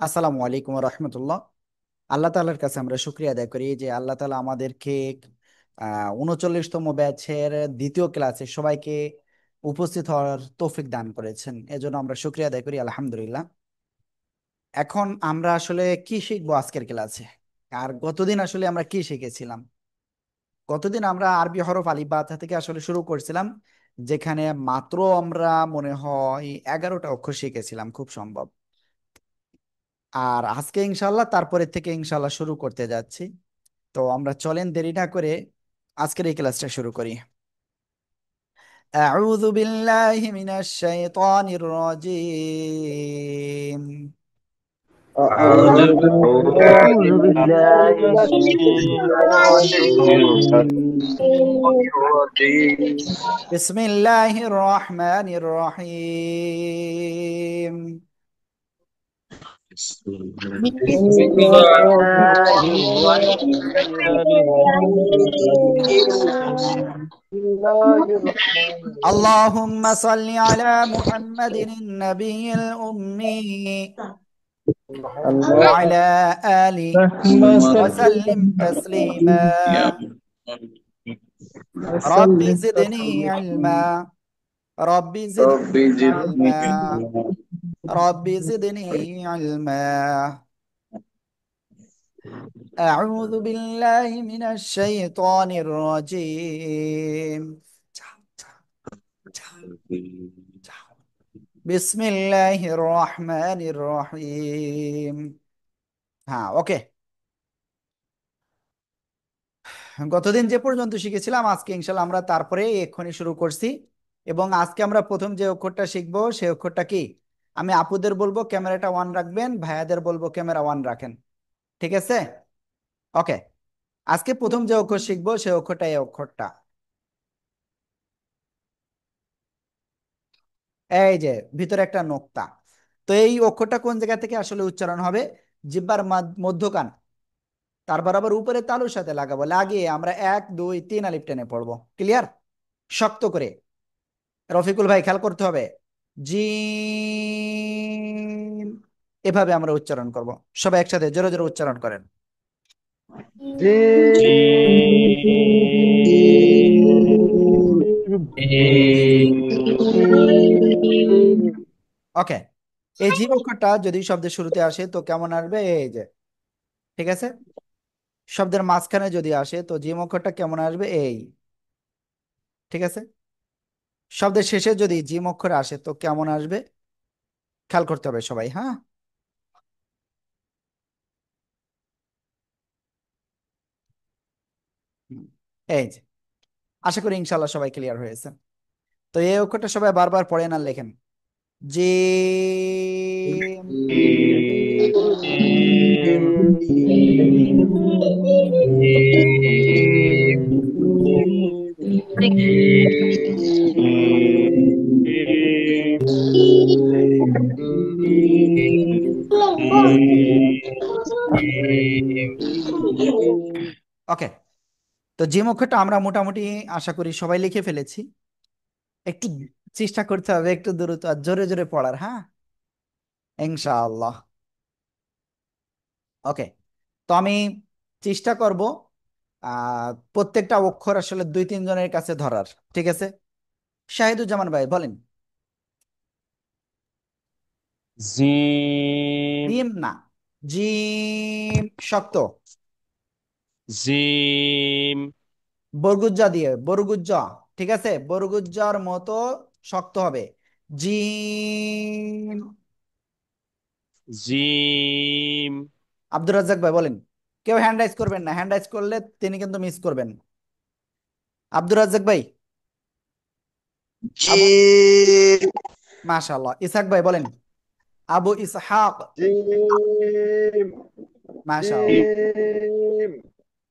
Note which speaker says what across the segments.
Speaker 1: আসসালামু আলাইকুম রহমতুল্লাহ। আল্লাহ তাআলার কাছে আমরা শুক্রিয়া আদায় করি যে আল্লাহ তাআলা আমাদেরকে 39তম ব্যাচের দ্বিতীয় ক্লাসে সবাইকে উপস্থিত হওয়ার তৌফিক দান করেছেন, এজন্য আমরা শুক্রিয়া আদায় করি আলহামদুলিল্লাহ। এখন আমরা আসলে কি শিখবো আজকের ক্লাসে? আর গতদিন আসলে আমরা কি শিখেছিলাম? গতদিন আমরা আরবি হরফ আলিফ বা তা থেকে আসলে শুরু করছিলাম, যেখানে মাত্র আমরা মনে হয় 11টা অক্ষর শিখেছিলাম খুব সম্ভব। আর আজকে ইনশাল্লাহ তারপরে থেকে ইনশাল্লাহ শুরু করতে যাচ্ছি। তো আমরা চলেন দেরি না করে আজকের এই ক্লাসটা শুরু করি। أعوذ بالله من الشيطان الرجيم.
Speaker 2: أعوذ بالله
Speaker 3: أعوذ بالله
Speaker 2: من
Speaker 3: الشيطان الرجيم
Speaker 2: الرجيم.
Speaker 1: بسم الله الرحمن الرحيم.
Speaker 3: بسم
Speaker 2: بسم الله
Speaker 3: الله
Speaker 2: الرحمن
Speaker 3: الرحمن الرحيم
Speaker 2: الرحيم.
Speaker 3: بسم الله الرحمن الرحيم
Speaker 1: اللهم صل على محمد النبي الأمي
Speaker 3: اللهم
Speaker 1: وعلى آله وسلم تسليما. رب
Speaker 3: وسلم
Speaker 1: زدني
Speaker 3: تسليما
Speaker 1: علما. رب
Speaker 2: رب
Speaker 1: زدني
Speaker 2: زدني
Speaker 1: علما. رب زدني علما. أعوذ بالله من الشيطان الرجيم. بسم الله الرحمن الرحيم. হ্যাঁ, ওকে। গতদিন যে পর্যন্ত শিখেছিলাম আজকে ইনশাল্লাহ আমরা তারপরে এক্ষুনি শুরু করছি। এবং আজকে আমরা প্রথম যে অক্ষরটা শিখবো সেই অক্ষরটা কি? আমি আপুদের বলবো ক্যামেরাটা অন রাখবেন, ভাইয়াদের বলবো ক্যামেরা অন রাখেন। ঠিক আছে? ওকে। আজকে প্রথম যে অক্ষর শিখবো সেই অক্ষরটা এই অক্ষরটা। এই যে ভিতরে একটা নোক্তা। তো এই অক্ষরটা কোন জায়গা থেকে আসলে উচ্চারণ হবে? জিহ্বার মধ্যকান, তার বরাবর উপরে তালুর সাথে লাগাবো, লাগিয়ে আমরা 1 2 3 আলিফ টেনে পড়বো। ক্লিয়ার? শক্ত করে। রফিকুল ভাই খেয়াল করতে হবে। জিম, এভাবে আমরা উচ্চারণ করব। সবাই একসাথে জোরে জোরে উচ্চারণ করেন। ওকে। এই জিম অক্ষরটা যদি শব্দের শুরুতে আসে তো কেমন আসবে? এই যে, ঠিক আছে। শব্দের মাঝখানে যদি আসে তো জিম অক্ষরটা কেমন আসবে? এই, ঠিক আছে। শব্দের শেষে যদি জিম অক্ষর আসে তো কেমন আসবে? খেয়াল করতে হবে সবাই, হ্যাঁ। হুম, এই যে, আশা করি ইনশাল্লাহ সবাই ক্লিয়ার হয়েছে। তো এই অক্ষরটা সবাই বারবার পড়েন আর লেখেন। জি, ওকে। তো জিম অক্ষরটা আমরা মোটামুটি আশা করি সবাই লিখে ফেলেছি। একটু চেষ্টা করতে হবে একটু দ্রুত আর জোরে জোরে পড়ার, হ্যাঁ, ইনশাআল্লাহ। ওকে। তো আমি চেষ্টা করব প্রত্যেকটা অক্ষর আসলে 2 3 জনের কাছে ধরার। ঠিক আছে? শাহিদুজ্জামান ভাই বলেন।
Speaker 4: জিম
Speaker 1: জিম না, জিম শক্ত।
Speaker 4: জিম
Speaker 1: বরগুজ্জা দিয়ে, বরগুজ্জা। ঠিক আছে, বরগুজ্জার মতো শক্ত হবে। জিম।
Speaker 4: জিম
Speaker 1: আব্দুর রাজ্জাক ভাই বলেন। কেউ হ্যান্ড রাইজ করবেন না, হ্যান্ড রাইজ করলে তিনি কিন্তু মিস করবেন। আব্দুর রাজ্জাক ভাই। আবু,
Speaker 2: জিম
Speaker 1: মাশাআল্লাহ। ইসহাক ভাই বলেন। আবু ইসহাক।
Speaker 3: جيم
Speaker 1: মাশাআল্লাহ।
Speaker 3: جيم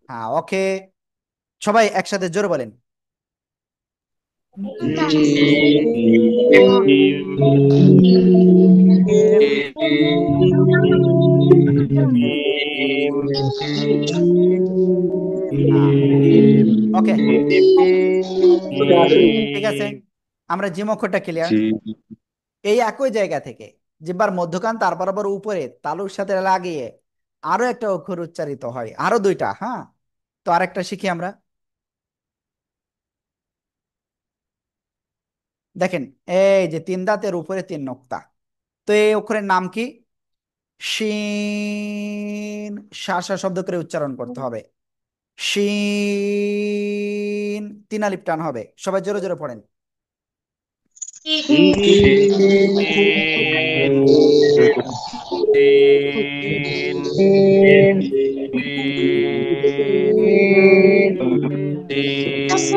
Speaker 1: হ্যাঁ, ওকে। সবাই একসাথে জোরে বলেন। হ্যাঁ, ওকে, ঠিক আছে। আমরা জিম অক্ষরটা ক্লিয়ার।
Speaker 4: জিম
Speaker 1: এই একই জায়গা থেকে জিহ্বার মধ্যখান তার বরাবর উপরে তালুর সাথে লাগিয়ে আরো একটা অক্ষর উচ্চারিত হয়, আরো দুইটা। হ্যাঁ, তো আরেকটা শিখি আমরা। দেখেন, এই যে তিন দাঁতের উপরে তিন নোক্তা, তো এই অক্ষরের নাম কি? শিন। শা শা শব্দ করে উচ্চারণ করতে হবে। শিন, তিন আলিফ টান হবে। সবাই জোরে জোরে পড়েন।
Speaker 2: তিন তিন তিন তিন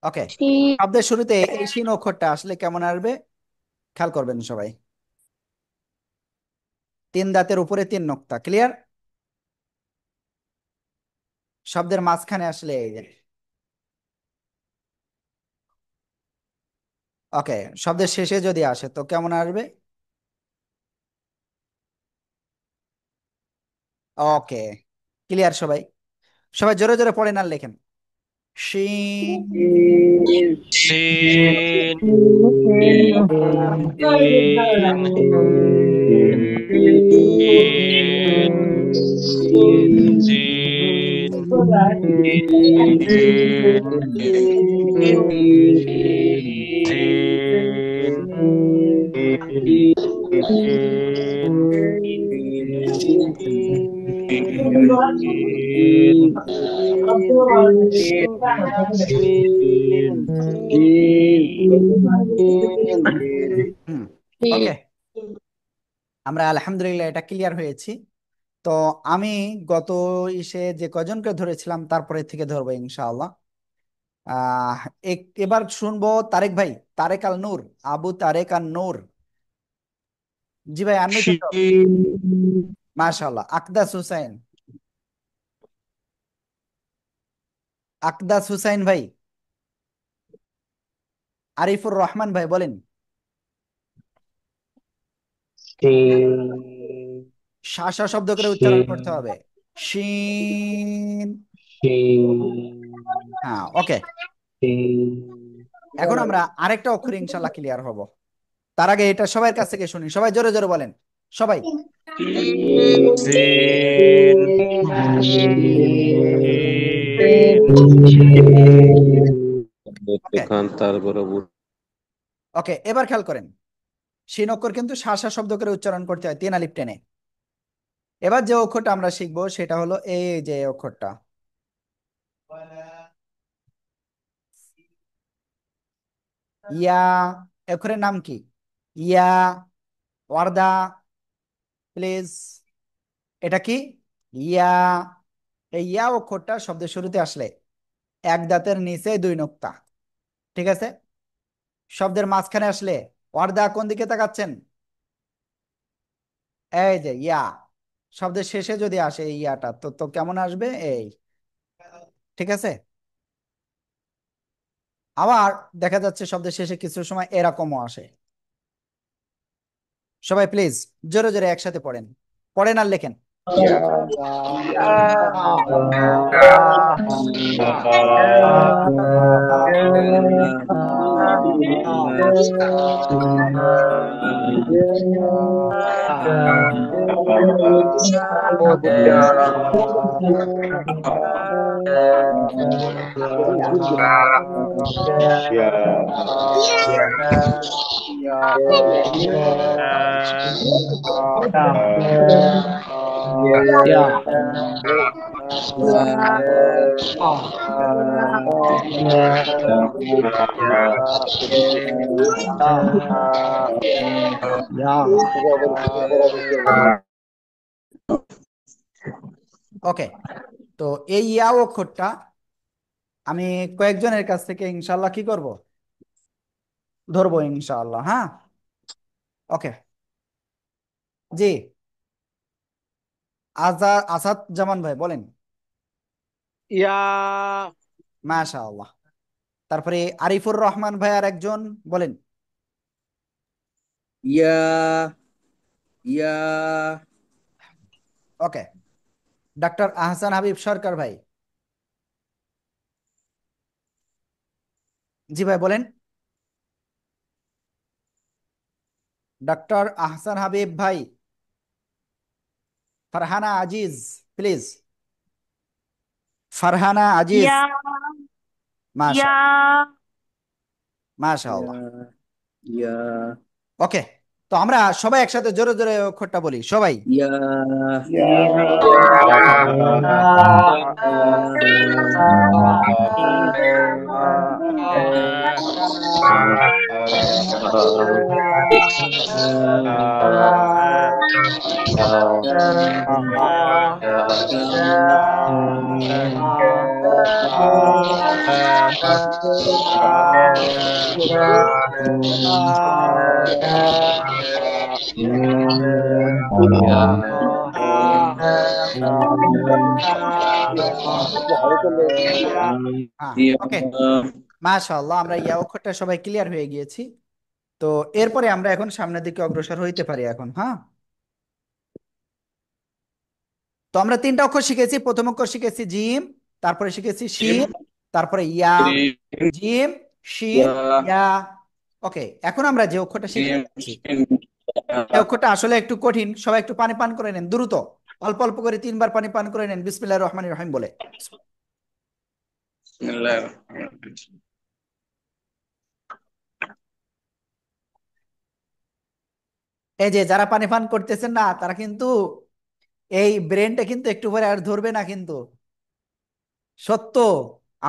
Speaker 1: ওকে, শব্দের শুরুতে এই শিন অক্ষরটা আসলে কেমন আসবে খেয়াল করবেন সবাই। তিন দাঁতের উপরে তিন নোক্তা, ক্লিয়ার? শব্দের মাঝখানে আসলে এই যে, ওকে, শব্দের শেষে যদি আসে তো কেমন আসবে? ওকে, ক্লিয়ার সবাই? সবাই জোরে জোরে পড়েন আর লেখেন। শিন।
Speaker 2: তিন তিন তিন তিন তিন তিন তিন
Speaker 1: হুম, ওকে, আমরা আলহামদুলিল্লাহ এটা ক্লিয়ার হয়েছি। তো আমি গত ইসে যে কজনকে ধরেছিলাম তারপরে থেকে ধরবো ইনশাআল্লাহ। আহ এবার শুনবো তারেক ভাই, তারেক আল নূর, আবু তারেক আল নূর। জি ভাই, আনমিউটেড তো? মাশাআল্লাহ। আকদাস হুসাইন, আকদাস হুসাইন ভাই। আরিফুর রহমান ভাই বলেন। শা শা শব্দ করে উচ্চারণ করতে হবে। শিন। হ্যাঁ, ওকে। এখন আমরা আরেকটা অক্ষর ইনশাল্লাহ ক্লিয়ার হব। তার আগে এটা সবার কাছ থেকে শুনি, সবাই জোরে জোরে বলেন। সবাই।
Speaker 2: তিন
Speaker 1: ওকে,
Speaker 4: খান তার বরাবর
Speaker 1: ওকে, এবার খেয়াল করেন, শিন অক্ষর কিন্তু শা শা শব্দ করে উচ্চারণ করতে হয় তিন আলিফ টেনে। এবার যে অক্ষরটা আমরা শিখবো সেটা হলো এই যে অক্ষরটা, ইয়া। অক্ষরের নাম কি? ইয়া। Warda, please. এটা কি? ইয়া। এই ইয়া অক্ষরটা শব্দের শুরুতে আসলে এক দাঁতের নিচে দুই নোক্তা, ঠিক আছে? শব্দের মাঝখানে আসলে ওয়ার্দা, কোন দিকে তাকাচ্ছেন? এই যে ইয়া। শব্দের শেষে যদি আসে এই ইয়াটা তো তো কেমন আসবে? এই, ঠিক আছে? আবার দেখা যাচ্ছে শব্দের শেষে কিছু সময় এরকমও আসে। সবাই প্লিজ জোরে জোরে একসাথে পড়েন, পড়েন আর লেখেন। ওকে, তো এই ইয়া অক্ষরটা আমি কয়েকজনের কাছ থেকে ইনশাল্লাহ কি করব, ধরবো ইনশাআল্লাহ। হ্যাঁ, ওকে। জি, আসাদ জামান ভাই বলেন।
Speaker 3: ইয়া
Speaker 1: মাশাআল্লাহ। তারপরে আরিফুর রহমান ভাই আর একজন বলেন।
Speaker 5: ইয়া ইয়া
Speaker 1: ওকে, ডক্টর আহসান হাবিব সরকার ভাই। জি ভাই বলেন। ডক্টর আহসান হাবিব ভাই। ফারহানা আজিজ, প্লিজ। ফারহানা আজিজ।
Speaker 2: Yeah,
Speaker 1: মাশা
Speaker 2: yeah.
Speaker 1: মাশাআল্লাহ।
Speaker 4: يا يا
Speaker 1: ওকে, তো আমরা সবাই একসাথে জোরে জোরে অক্ষরটা বলি সবাই।
Speaker 4: يا
Speaker 1: হ্যাঁ, ওকে। মাশাআল্লাহ, আমরা ইয়া অক্ষরটা সবাই ক্লিয়ার হয়ে গিয়েছি। তো এরপরে আমরা এখন সামনের দিকে অগ্রসর হইতে পারি এখন। হ্যাঁ, তো আমরা তিনটা অক্ষর শিখেছি। প্রথম অক্ষর শিখেছি জিম, তারপরে শিখেছি শিন, তারপরে ইয়া। জিম, শিন, ইয়া। ওকে, এখন আমরা যে অক্ষরটা শিখতে যাচ্ছি, এই অক্ষরটা আসলে একটু কঠিন। সবাই একটু পানি পান করে নেন দ্রুত। অল্প অল্প করে 3 বার পানি পান করে নেন বিসমিল্লাহির রহমানির রহিম বলে।
Speaker 4: بسم الله الرحمن الرحيم.
Speaker 1: এই যে যারা পানি পান করতেছেন না, তারা কিন্তু এই ব্রেনটা কিন্তু একটু পরে আর ধরবে না কিন্তু। সত্য,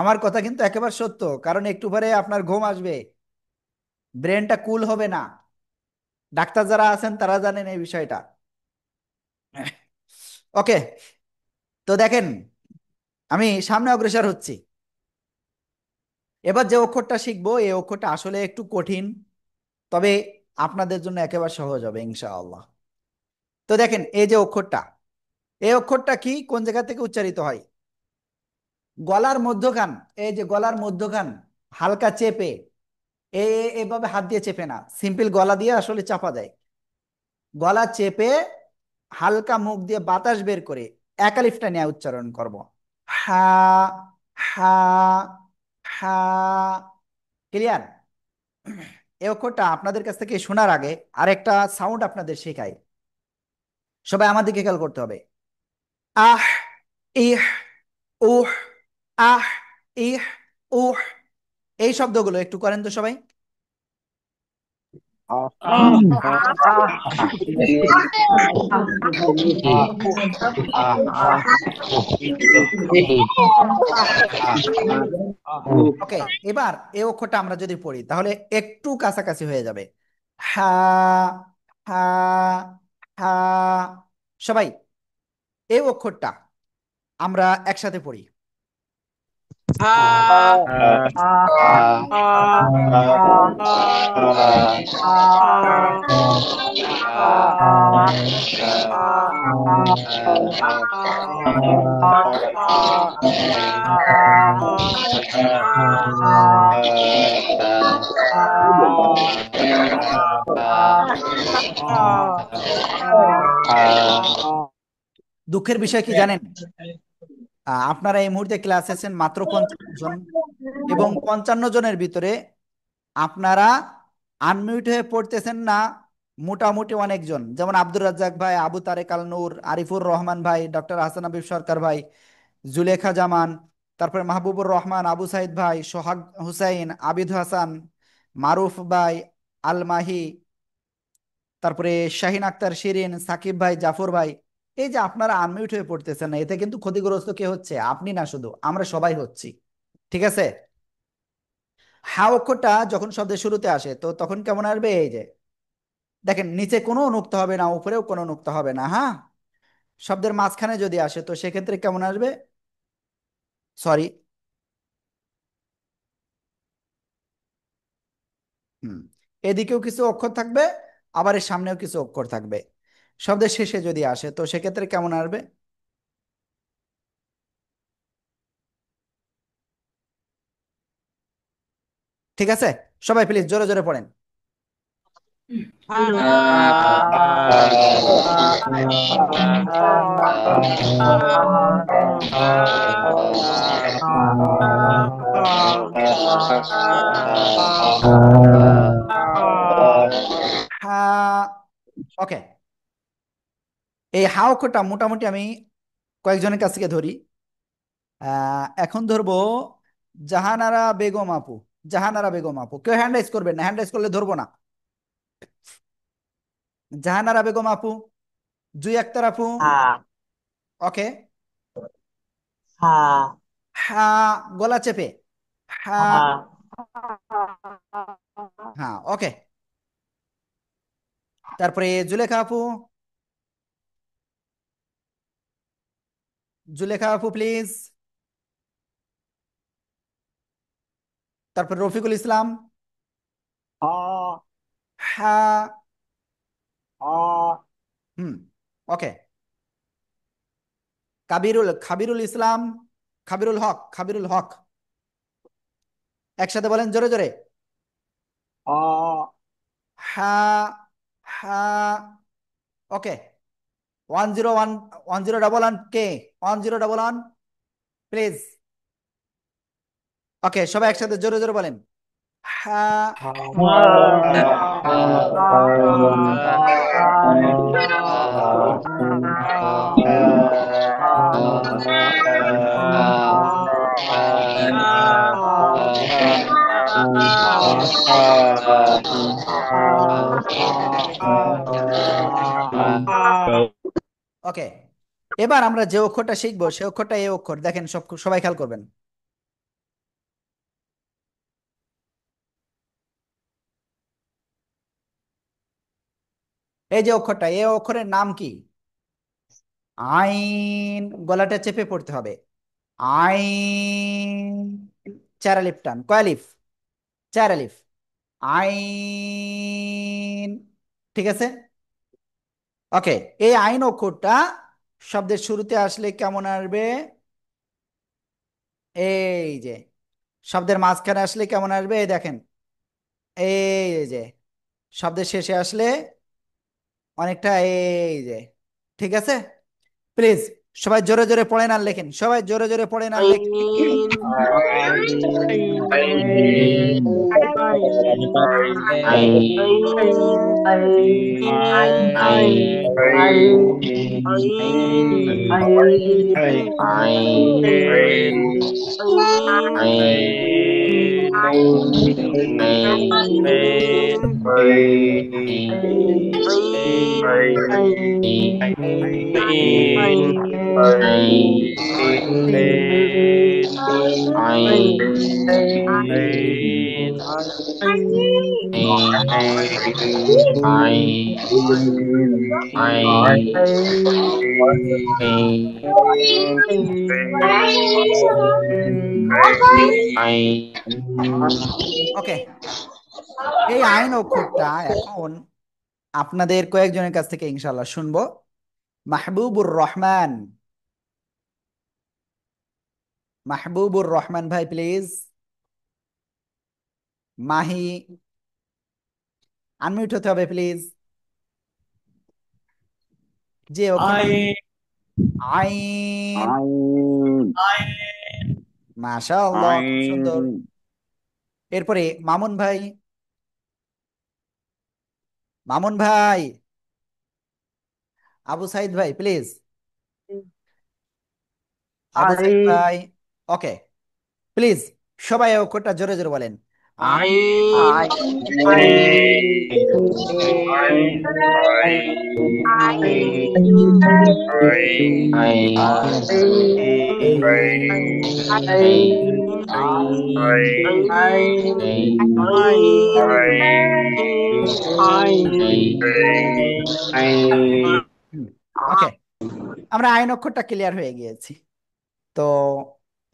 Speaker 1: আমার কথা কিন্তু একেবারে সত্য, কারণ একটু পরে আপনার ঘুম আসবে, ব্রেনটা কুল হবে না। ডাক্তার যারা আছেন তারা জানেন এই বিষয়টা। ওকে, তো দেখেন, আমি সামনে অগ্রসর হচ্ছি। এবার যে অক্ষরটা শিখবো এই অক্ষরটা আসলে একটু কঠিন, তবে আপনাদের জন্য একেবারে সহজ হবে ইনশাআল্লাহ। তো দেখেন, এই যে অক্ষরটা, এই অক্ষরটা কি কোন জায়গা থেকে উচ্চারিত হয়? গলার মধ্যখান। এই যে গলার মধ্যখান, হালকা চেপে, এভাবে হাত দিয়ে চেপে না, সিম্পল গলা দিয়ে আসলে চাপা যায়। গলা চেপে হালকা মুখ দিয়ে বাতাস বের করে একালিফটা নিয়ে উচ্চারণ করব। হা, হা, হা। ক্লিয়ার? এই অক্ষরটা আপনাদের কাছ থেকে শোনার আগে আরেকটা সাউন্ড আপনাদের শেখাই। সবাই আমার দিকে খেয়াল করতে হবে। আহ, ইহ, উহ, আহ, ইহ, উহ। এই শব্দগুলো একটু করেন তো সবাই। ওকে, এবার এই অক্ষরটা আমরা যদি পড়ি তাহলে একটু কাছাকাছি হয়ে যাবে। হা, হা, হা। সবাই এই অক্ষরটা আমরা একসাথে পড়ি। দুঃখের বিষয় কি জানেন? আপনারা এই মুহূর্তে ক্লাস এসেছেন মাত্র 55 জন, এবং 55 জনের ভিতরে আপনারা আনমিউট হয়ে পড়তেছেন না মোটামুটি অনেকজন, যেমন আব্দুর রাজ্জাক ভাই, আবু তারেক আল নূর, আরিফুর রহমান ভাই, ডক্টর হাসান হাবিব সরকার ভাই, জুলেখা জামান, তারপরে মাহবুবুর রহমান, আবু সাইদ ভাই, সোহাগ হুসাইন, আবিদ হাসান, মারুফ ভাই, আল মাহি, তারপরে শাহিন আক্তার শিরিন, সাকিব ভাই, জাফর ভাই। এই যে আপনারা আনমিউট হয়ে পড়তেছেন না, এতে কিন্তু ক্ষতিগ্রস্ত কে হচ্ছে? আপনি না, শুধু আমরা সবাই হচ্ছি। ঠিক আছে? হা অক্ষরটা যখন শব্দের শুরুতে আসে তো তখন কেমন আসবে? এই যে দেখেন, নিচে কোনো নুক্তা হবে না, উপরেও কোনো নুক্তা হবে না। হ্যাঁ, শব্দের মাঝখানে যদি আসে তো সেক্ষেত্রে কেমন আসবে? সরি। হুম, এদিকেও কিছু অক্ষর থাকবে, আবার এর সামনেও কিছু অক্ষর থাকবে। শব্দের শেষে যদি আসে তো সেক্ষেত্রে কেমন আসবে? ঠিক আছে, সবাই প্লিজ জোরে জোরে পড়েন। হা। ওকে, এই হা অক্ষরটা মোটামুটি আমি কয়েকজনের কাছ থেকে ধরি। এখন ধরবো জাহানারা বেগম আপু। জাহানারা বেগম আপু, কেউ হ্যান্ড রাইজ করবেন না, হ্যান্ড রাইজ করলে ধরবো না। জাহানারা বেগম আপু, জুই আক্তার আপু। ওকে। হা, গলা চেপে। হা। হ্যাঁ, ওকে। তারপরে জুলেখা আপু। জুলেখা আপু প্লিজ। তারপর রফিকুল ইসলাম। হা। হুম, ওকে। খাবিরুল ইসলাম। খাবিরুল হক, খাবিরুল হক। একসাথে বলেন জোরে জোরে। হা। হা। ওকে। 101, 1011 কে? 1011 প্লিজ। ওকে, সবাই একসাথে জোরে জোরে বলেন। হা। ওকে, এবার আমরা যে অক্ষরটা শিখবো সে অক্ষরটা এই অক্ষর, দেখেন সব সবাই খেয়াল করবেন। এই যে অক্ষরটা, এই অক্ষরের নাম কি? আইন, গলাটা চেপে পড়তে হবে। আইন। চার আলিফ টান, কয় আলিফ? চার আলিফ। আইন। ঠিক আছে। ওকে, এই আইন অক্ষরটা শব্দের শুরুতে আসলে কেমন আসবে? এই যে, শব্দের মাঝখানে আসলে কেমন আসবে? এই দেখেন, এই যে, শব্দের শেষে আসলে অনেকটা এই যে। ঠিক আছে, প্লিজ সবাই জোরে জোরে পড়েন আর লেখেন, সবাই জোরে জোরে পড়েন আর লেখেন। ওকে, এই আইন অক্ষরটা এখন আপনাদের কয়েকজনের কাছ থেকে ইনশাল্লাহ শুনবো। মাহবুবুর রহমান। মাহবুবুর রহমান ভাই প্লিজ। মাহি, আনমিউট হতে হবে প্লিজ। যে অক্ষরটা, আইন। মাশাআল্লাহ, খুব সুন্দর। এরপরে মামুন ভাই। মামুন ভাই। আবু সাইদ ভাই প্লিজ। আবু সাইদ ভাই। ওকে, প্লিজ সবাই এই অক্ষরটা জোরে জোরে বলেন। আইন। ওকে, আমরা আইন অক্ষরটা ক্লিয়ার হয়ে গিয়েছি। তো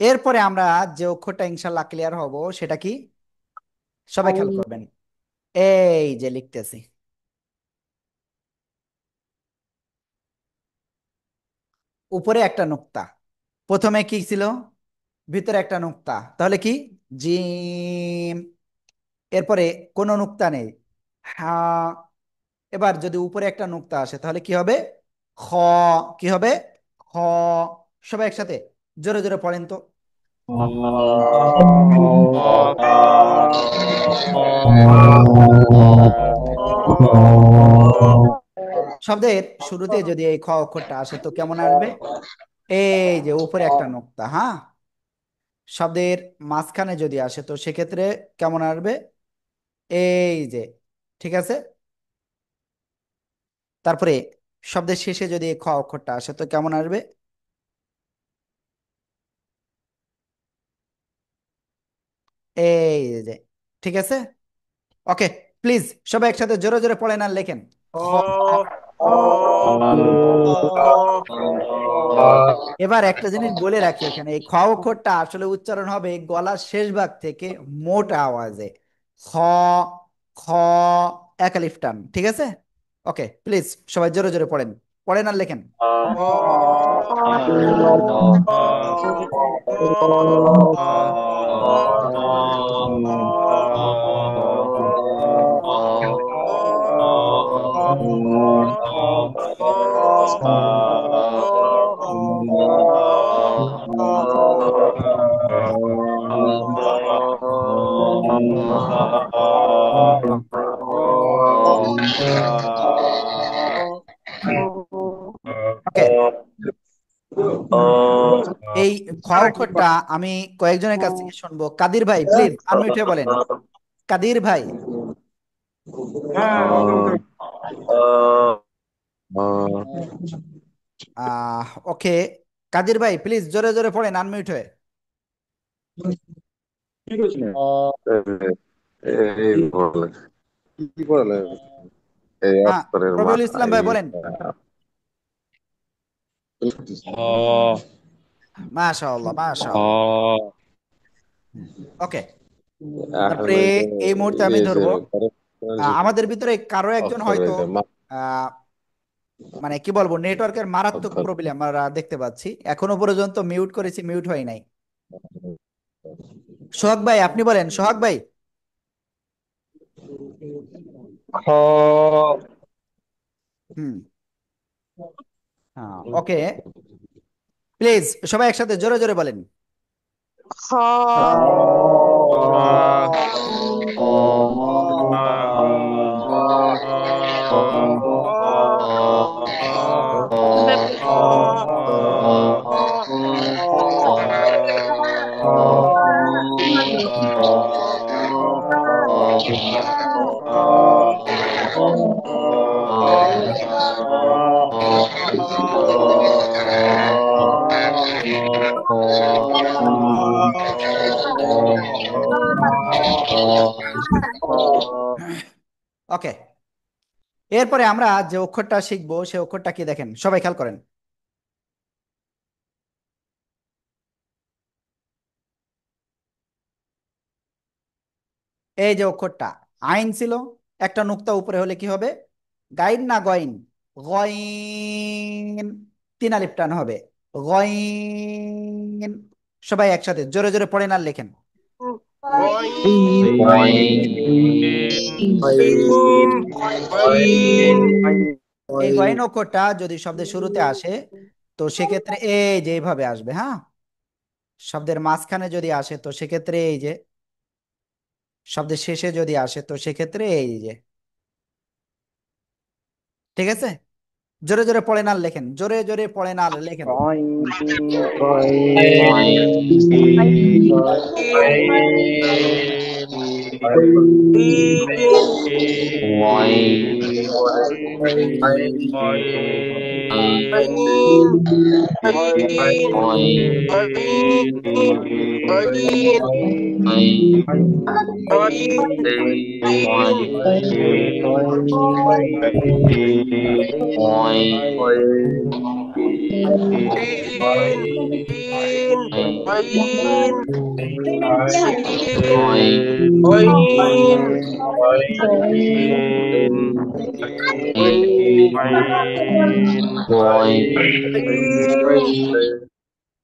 Speaker 1: এরপরে আমরা যে অক্ষরটা ইনশাল্লাহ ক্লিয়ার হব সেটা কি? সবাই খেয়াল করবেন, এই যে লিখতেছি। উপরে একটা নুক্তা, প্রথমে কি ছিল? ভিতরে একটা নুক্তা, তাহলে কি? জিম। এরপরে কোনো নুক্তা নেই। হা। এবার যদি উপরে একটা নুক্তা আসে তাহলে কি হবে? খ। কি হবে? খ। সবাই একসাথে জোরে জোরে পড়েন তো। শব্দের শুরুতে যদি এই খ অক্ষরটা আসে তো কেমন আসবে? এই যে উপরে একটা নুক্তা, হ্যাঁ। শব্দের মাঝখানে যদি আসে তো সেক্ষেত্রে কেমন আসবে? এই যে, ঠিক আছে। তারপরে শব্দের শেষে যদি এই খ অক্ষরটা আসে তো কেমন আসবে? এই যে, ঠিক আছে। ওকে, প্লিজ সবাই একসাথে জোরে জোরে পড়েন আর লেখেন। খ। এবার একটা জিনিস বলে রাখি এখানে, এই খ অক্ষরটা আসলে উচ্চারণ হবে গলার শেষ ভাগ থেকে মোটা আওয়াজে। খ। খ। এক আলিফ টান, ঠিক আছে। ওকে, প্লিজ সবাই জোরে জোরে পড়েন। পড়েন আর লেখেন। ওকে, এই খ অক্ষরটা আমি কয়েকজনের কাছ থেকে শুনবো। কাদির ভাই প্লিজ আনমিউট হয়ে বলেন। কাদির ভাই। ওকে, কাদির ভাই প্লিজ জোরে জোরে পড়েন আনমিউট হয়ে।
Speaker 5: এই বলে কি বলে এই
Speaker 1: হ্যাঁ,
Speaker 5: অক্ষরের
Speaker 1: রবিউল ইসলাম
Speaker 5: মাথায়
Speaker 1: ভাই বলেন। মাশাআল্লাহ মাশাআল্লাহ। ওকে, তারপরে
Speaker 5: আহমেদ
Speaker 1: এই মুহূর্তে আমি
Speaker 5: এই যে
Speaker 1: ধরবো আমাদের ভিতরে কারো একজন
Speaker 5: অক্ষর
Speaker 1: হয়তো
Speaker 5: এই যে
Speaker 1: আহ, মানে কি বলবো, নেটওয়ার্কের মারাত্মক
Speaker 5: অক্ষর
Speaker 1: প্রবলেম আমরা দেখতে পাচ্ছি। এখনো পর্যন্ত মিউট করেছি, মিউট হয় নাই। সোহাগ ভাই আপনি বলেন, সোহাগ ভাই। হুম। হ্যাঁ, ওকে, প্লিজ সবাই একসাথে জোরে জোরে বলেন। ওকে, এরপরে আমরা যে অক্ষরটা শিখবো সে অক্ষরটা কি দেখেন, সবাই খেয়াল করেন। এই যে অক্ষরটা আইন ছিল, একটা নুক্তা উপরে হলে কি হবে? গাইন না গইন? গইন। তিন আলিফ টান হবে। গইন। সবাই একসাথে জোরে জোরে পড়েন আর লেখেন। এই গইন অক্ষরটা যদি শব্দের শুরুতে আসে তো সেক্ষেত্রে এই যে এইভাবে আসবে, হ্যাঁ। শব্দের মাঝখানে যদি আসে তো সেক্ষেত্রে এই যে, শব্দের শেষে যদি আসে তো সেক্ষেত্রে এই যে, ঠিক আছে। জোরে জোরে পড়েন আর লেখেন, জোরে জোরে পড়েন আর লেখেন।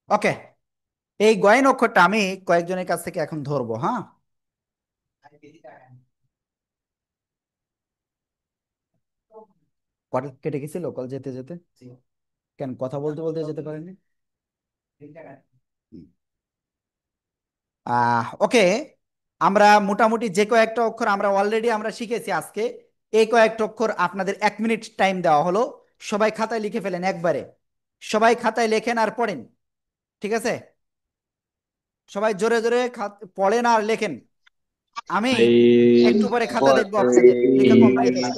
Speaker 1: ওকে, এই গয়েন অক্ষরটা আমি কয়েকজনের কাছ থেকে এখন ধরবো, হ্যাঁ। কল কেটে গেছিল কল যেতে যেতে? কেন কথা বলতে বলতে যেতে পারেনি? ওকে, আমরা মোটামুটি যে কয়েকটা অক্ষর আমরা অলরেডি আমরা শিখেছি আজকে, এই কয়েকটা অক্ষর আপনাদের 1 মিনিট টাইম দেওয়া হলো। সবাই খাতায় লিখে ফেলেন একবারে, সবাই খাতায় লেখেন আর পড়েন, ঠিক আছে? সবাই জোরে জোরে পড়েন আর লেখেন। আমি একটু পরে খাতা দেখবো আপনাদের লেখা কমপ্লিট হলে।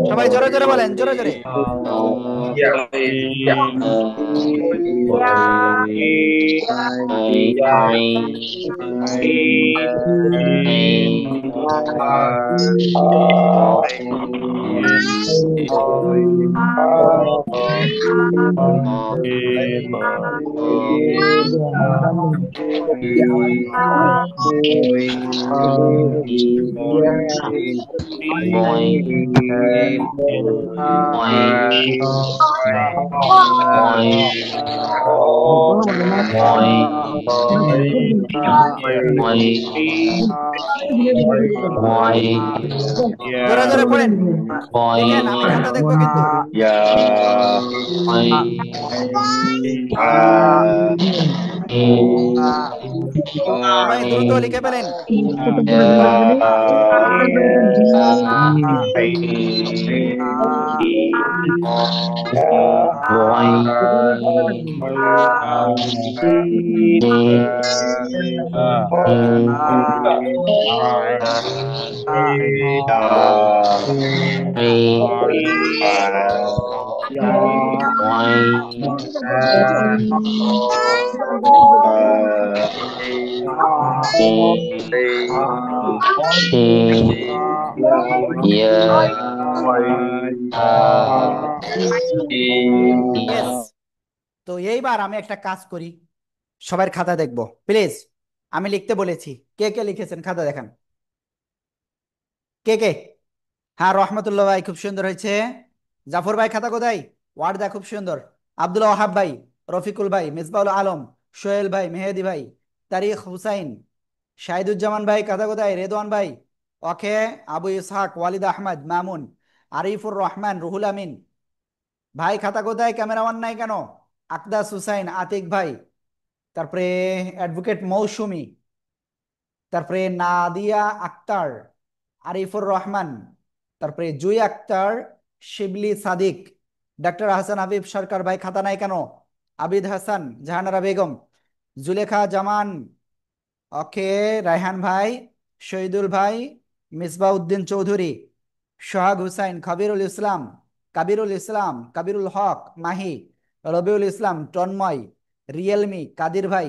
Speaker 1: সবাই জোরে জোরে বলেন, জোরে জোরে। জোরে জোরে পড়েন, দেখেন আমি খাতা দেখবো কিন্তু। সবাই দ্রুত লিখে ফেলেন। Yes, তো এইবার আমি একটা কাজ করি, সবার খাতা দেখবো প্লিজ। আমি লিখতে বলেছি, কে কে লিখেছেন খাতা দেখান, কে কে? হ্যাঁ, রহমতুল্লাহ ভাই খুব সুন্দর হয়েছে। জাফর ভাই খাতা কোথায়? ওয়ার্ড দা খুব সুন্দর। আব্দুল ওহাব ভাই, রফিকুল ভাই, মিসবাউল আলম, সোহেল ভাই, মেহেদি ভাই, তারিক হুসাইন, শাহিদুজ্জামান ভাই খাতা কোথায়? রেদওয়ান ভাই, ওকে। আবু ইসহাক, ওয়ালিদ আহমদ, মামুন, আরিফুর রহমান, রুহুল আমিন ভাই খাতা কোথায়? ক্যামেরাম্যান নাই কেন? আকদাস হুসাইন, আতিক ভাই, তারপরে অ্যাডভোকেট মৌসুমী, তারপরে নাদিয়া আক্তার, আরিফুর রহমান, তারপরে জুই আক্তার, শিবলি সাদিক, ডাক্তার হাসান হাবিব সরকার ভাই খাতা নাই কেন? আবিদ হাসান, জাহানারা বেগম, জুলেখা জামান, ওকে, রায়হান ভাই, শহীদুল ভাই, মিসবাউদ্দিন চৌধুরী, সোহাগ হুসাইন, কাবিরুল ইসলাম, কাবিরুল হক, মাহি, রবিউল ইসলাম, তন্ময়, রিয়েলমি, কাদির ভাই,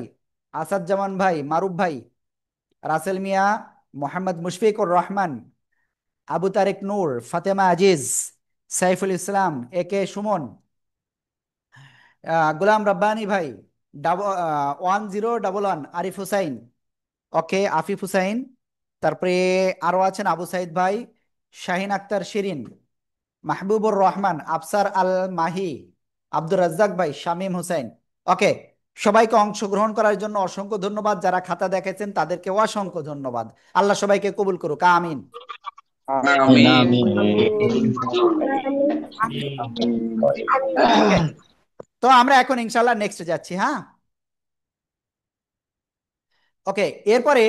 Speaker 1: আসাদ জামান ভাই, মারুফ ভাই, রাসেল মিয়া, মোহাম্মদ মুশফিকুর রহমান, আবু তারেক নূর, ফাতেমা আজিজ, সাইফুল ইসলাম, এ কে সুমন, গোলাম রব্বানি ভাই, 1011, আরিফ হুসাইন, ওকে, আফিফ হুসাইন, তারপরে আরো আছেন আবু সাইদ ভাই, শাহিন আক্তার শিরিন, মাহবুবুর রহমান, আফসার আল মাহি, আব্দুর রাজ্জাক ভাই, শামীম হুসাইন, ওকে। সবাইকে অংশগ্রহণ করার জন্য অসংখ্য ধন্যবাদ, যারা খাতা দেখেছেন তাদেরকে অসংখ্য ধন্যবাদ। আল্লাহ সবাইকে কবুল করুক, আমিন। ওকে, তো আমরা এখন ইনশাল্লাহ নেক্সট যাচ্ছি। হ্যাঁ, ওকে। এরপরে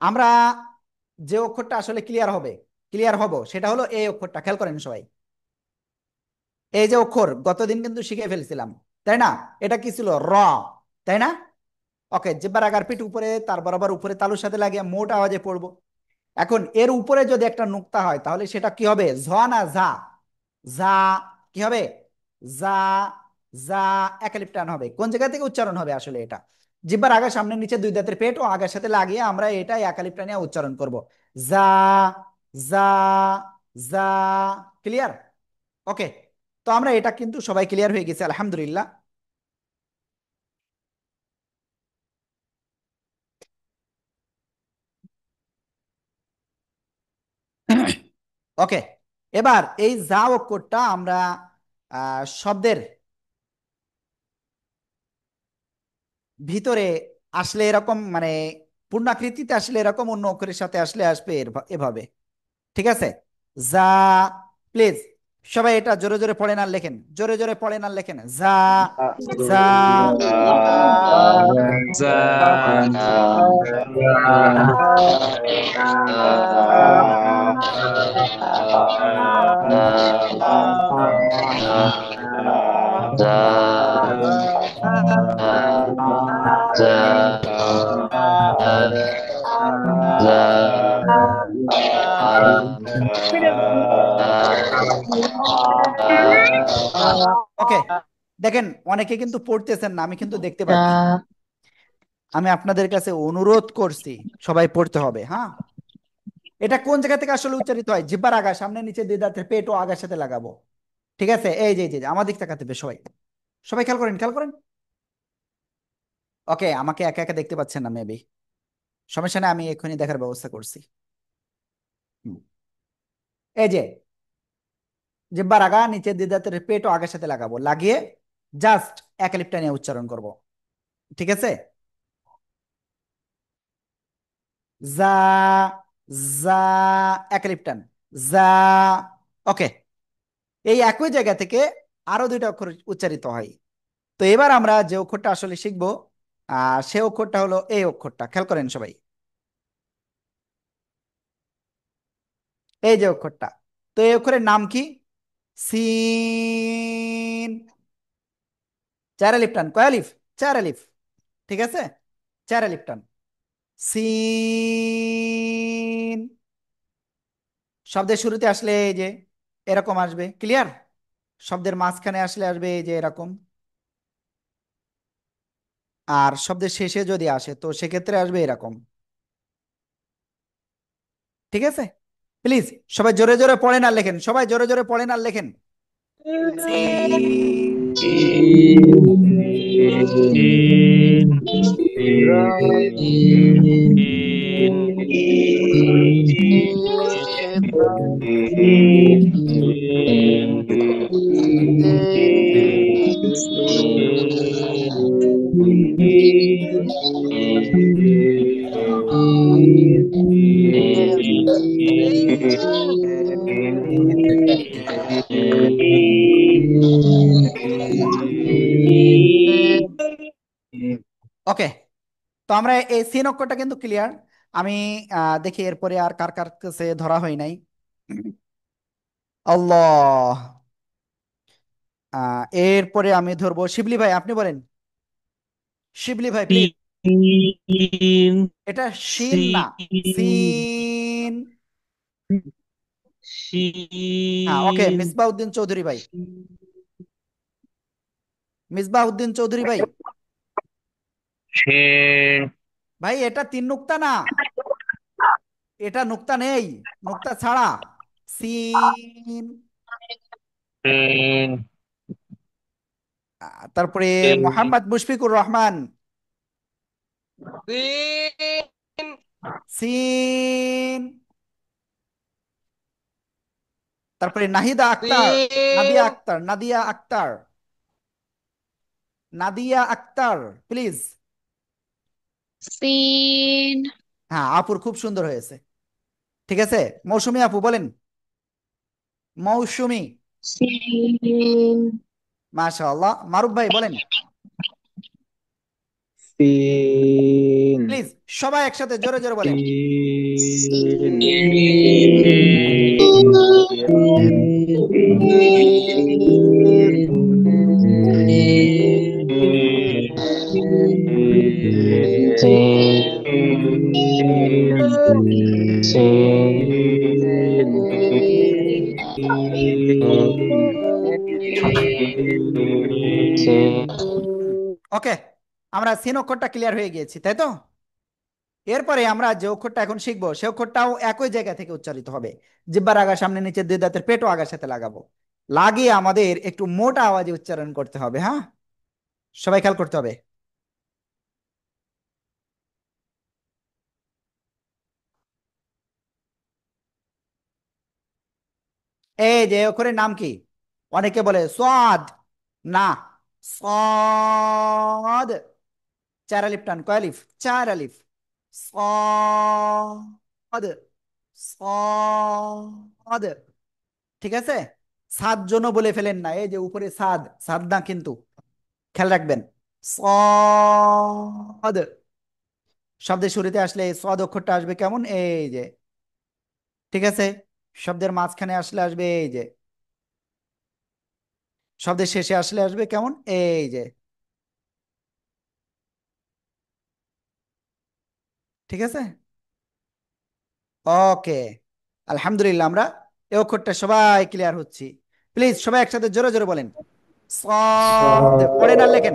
Speaker 1: আমরা যে অক্ষরটা আসলে ক্লিয়ার হব সেটা হলো এই অক্ষরটা। খেয়াল করেন সবাই, এই যে অক্ষর গতদিন কিন্তু শিখে ফেলছিলাম, তাই না? এটা কি ছিল? র, তাই না? ওকে, জিহ্বার আগার পিঠ উপরে, তার বরাবর উপরে তালুর সাথে লাগিয়ে মোট আওয়াজে পড়বো। এখন এর উপরে যদি একটা নুক্তা হয় তাহলে সেটা কি হবে? ঝ না ঝা? ঝা। কি হবে? যা, যা, একালিপ টান হবে। কোন জায়গা থেকে উচ্চারণ হবে আসলে এটা? জিহ্বার আগে সামনে নিচে দুই দাঁতের পেট ও আগের সাথে লাগিয়ে আমরা এটা একালিপ টানিয়ে উচ্চারণ করব। জা, জা, জা। ক্লিয়ার? ওকে, তো আমরা এটা কিন্তু সবাই ক্লিয়ার হয়ে গেছে আলহামদুলিল্লাহ। ওকে, এবার এই যা অক্ষরটা আমরা শব্দের ভিতরে আসলে এরকম মানে পূর্ণাকৃতিতে আসলে এরকম, অন্য অক্ষরের সাথে আসলে আসবে এভাবে। ঠিক আছে? যা, প্লিজ সবাই এটা জোরে জোরে পড়েন আর লেখেন, জোরে জোরে পড়েন আর লেখেন। যা, যা।
Speaker 2: যা
Speaker 1: ওকে, দেখেন অনেকে কিন্তু পড়তেছেন না, আমি কিন্তু দেখতে পাচ্ছি। আমি আপনাদের কাছে অনুরোধ করছি সবাই পড়তে হবে, হ্যাঁ। এটা কোন জায়গা থেকে আসলে উচ্চারিত হয়? জিহ্বার আগা সামনে নিচে দুই দাঁতের পেট ও আগার সাথে লাগাবো। ঠিক আছে? এই যে আমার দিক তাকাতে হবে সবাই, সবাই খেয়াল করেন, খেয়াল করেন। ওকে, আমাকে একা একা দেখতে পাচ্ছেন না মেবি, সমস্যা নেই, আমি এক্ষুনি দেখার ব্যবস্থা করছি। হুম। এই যে জিহ্বার আগা নিচে দুই দাঁতের পেট ও আগের সাথে লাগাবো, লাগিয়ে জাস্ট এক লিপটা নিয়ে উচ্চারণ করব। ঠিক আছে? যা, যা, এক লিপটান, যা। ওকে, এই একই জায়গা থেকে আরো দুইটা অক্ষর উচ্চারিত হয়। তো এবার আমরা যে অক্ষরটা আসলে শিখবো সে অক্ষরটা হলো এই অক্ষরটা, খেয়াল করেন সবাই। এই যে অক্ষরটা, তো এই অক্ষরের নাম কি? সিন। চার আলিফ টান, কয় আলিফ? চার আলিফ। ঠিক আছে? চার আলিফ টান, সিন। শব্দের শুরুতে আসলে এই যে এরকম আসবে, ক্লিয়ার? শব্দের মাঝখানে আসলে আসবে এই যে এরকম, আর শব্দের শেষে যদি আসে তো সেক্ষেত্রে আসবে এরকম। ঠিক আছে? প্লিজ সবাই জোরে জোরে পড়েন আর লেখেন, সবাই জোরে জোরে পড়েন আর লেখেন। সিন। ওকে, তো আমরা এই সিন অক্ষরটা কিন্তু ক্লিয়ার। আমি দেখি এরপরে আর কার কার কাছে ধরা হয় নাই। আল্লাহ, এরপরে আমি ধরবো শিবলি ভাই, আপনি বলেন। শিবলি ভাই প্লিজ।
Speaker 2: সিন
Speaker 1: এটা শিন না,
Speaker 2: সিন
Speaker 1: সিন। হ্যাঁ, ওকে,
Speaker 2: সিন
Speaker 1: মিসবাউদ্দিন চৌধুরী ভাই, মিসবাউদ্দিন চৌধুরী ভাই।
Speaker 2: সিন
Speaker 1: ভাই এটা তিন নুক্তা না, এটা নুক্তা নেই, নুক্তা ছাড়া। সিন।
Speaker 2: সিন
Speaker 1: তারপরে মোহাম্মদ মুশফিকুর রহমান, সিন। তারপরে নাহিদা আক্তার, নাদিয়া আক্তার, নাদিয়া আক্তার, নাদিয়া আক্তার প্লিজ।
Speaker 6: সিন।
Speaker 1: হ্যাঁ, আপুর খুব সুন্দর হয়েছে। ঠিক আছে, মৌসুমী আপু বলেন। মৌসুমী,
Speaker 6: সিন।
Speaker 1: মাশাআল্লাহ। মারুফ ভাই বলেন
Speaker 7: তিন
Speaker 1: প্লিজ, সবাই একসাথে জোরে জোরে বলেন।
Speaker 7: তিন
Speaker 1: ওকে, আমরা সিন অক্ষরটা ক্লিয়ার হয়ে গিয়েছি, তাই তো? এরপরে আমরা যে অক্ষরটা এখন শিখবো সে অক্ষরটাও একই জায়গা থেকে উচ্চারিত হবে। জিহ্বার আগা, সামনে, নিচে, দুই দাঁতের পেটও আগার সাথে লাগাবো। লাগিয়ে আমাদের একটু মোটা আওয়াজে উচ্চারণ করতে হবে। হ্যাঁ, সবাই খেয়াল করতে হবে। এই যে অক্ষরের নাম কি? অনেকে বলে সাদ, না, সাদ। চার আলিফ টান, কয় আলিফ? চার আলিফ। সাদ, সাদ। ঠিক আছে? সাদ জন্য বলে ফেলেন না, এই যে উপরে সাদ, সাদ না কিন্তু, খেয়াল রাখবেন। সাদ শব্দের শুরুতে আসলে এই সাদ অক্ষরটা আসবে কেমন? এই যে, ঠিক আছে? শব্দের মাঝখানে আসলে আসবে এই যে, শব্দের শেষে আসলে আসবে কেমন? এই যে, ঠিক আছে? ওকে, আলহামদুলিল্লাহ, আমরা এই অক্ষরটা সবাই ক্লিয়ার হচ্ছি। প্লিজ সবাই একসাথে জোরে জোরে বলেন, সাদ। পড়েন আর লেখেন।